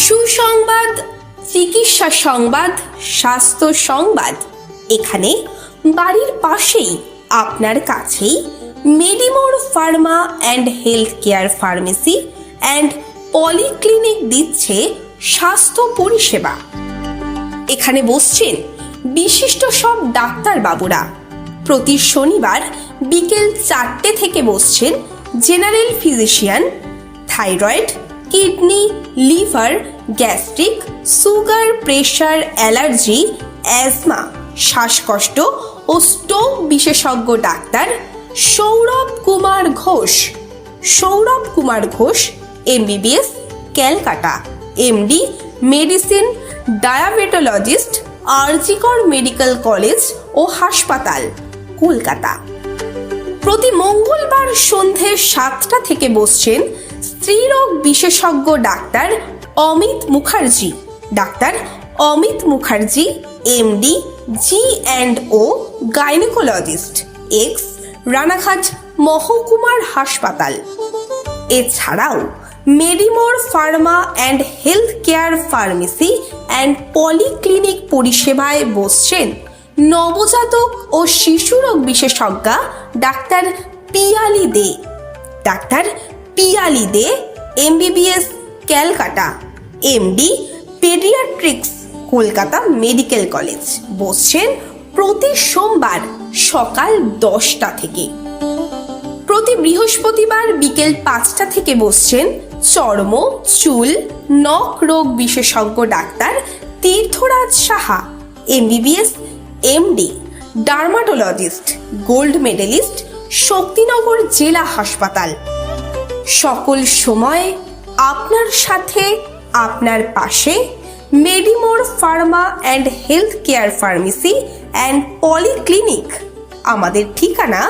সুসংবাদ, চিকিৎসা সংবাদ, স্বাস্থ্য সংবাদ। এখানে বাড়ির পাশেই আপনার কাছেই Medimore pharma and health care pharmacy and polyclinic দিচ্ছে স্বাস্থ্য পরিষেবা। এখানে বসছেন বিশিষ্ট সব ডাক্তারবাবুরা। প্রতি শনিবার বিকেল 4টে থেকে বসছেন general physician, thyroid, kidney, liver, gastric, sugar, pressure, allergy, asthma, শ্বাসকষ্ট ও স্ট্রোক বিশেষজ্ঞ doctor Sourav Kumar Ghosh. Sourav Kumar Ghosh MBBS, Calcutta, MD, medicine, diabetologist, RG Kar medical college ও হাসপাতাল, কলকাতা। প্রতি মঙ্গলবার সন্ধে 7টা থেকে বসছেন স্ত্রীরোগ বিশেষজ্ঞ doctor Amit Mukherjee. Doctor Amit Mukherjee MD, G&O gynaecologist, ex Ranaghat মহকুমার হাসপাতাল। এছাড়াও Medimore pharma and health care pharmacy and polyclinic পরিষেবায় বসছেন নবজাতক ও শিশুরোগ বিশেষজ্ঞা doctor Piyali De. Doctor Piyali De MBBS, Calcutta, MD, paediatrics, Kolkata medical college. বসছেন প্রতি সোমবার সকাল 10টা থেকে। প্রতি বৃহস্পতিবার বিকেল 5টা থেকে বসছেন চর্ম, চুল, নখ রোগ বিশেষজ্ঞ doctor Tirtharaj Saha MBBS, MD, dermatologist, gold medalist, Shaktinagar জেলা হাসপাতাল। সকল সময় আপনার সাথে, আপনার পাশে Medimore pharma and health care pharmacy and polyclinic. আমাদের ঠিকানা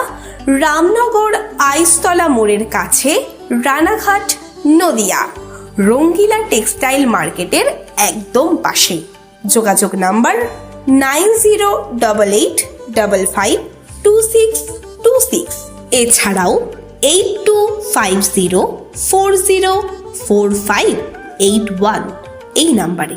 রামনগর আইসতলা মোড়ের কাছে, রানাঘাট, নদিয়া, রঙ্গিলা টেক্সটাইল মার্কেটের একদম পাশে। যোগাযোগ নাম্বার 9088552626। এছাড়াও 8250404581 এই নাম্বারে।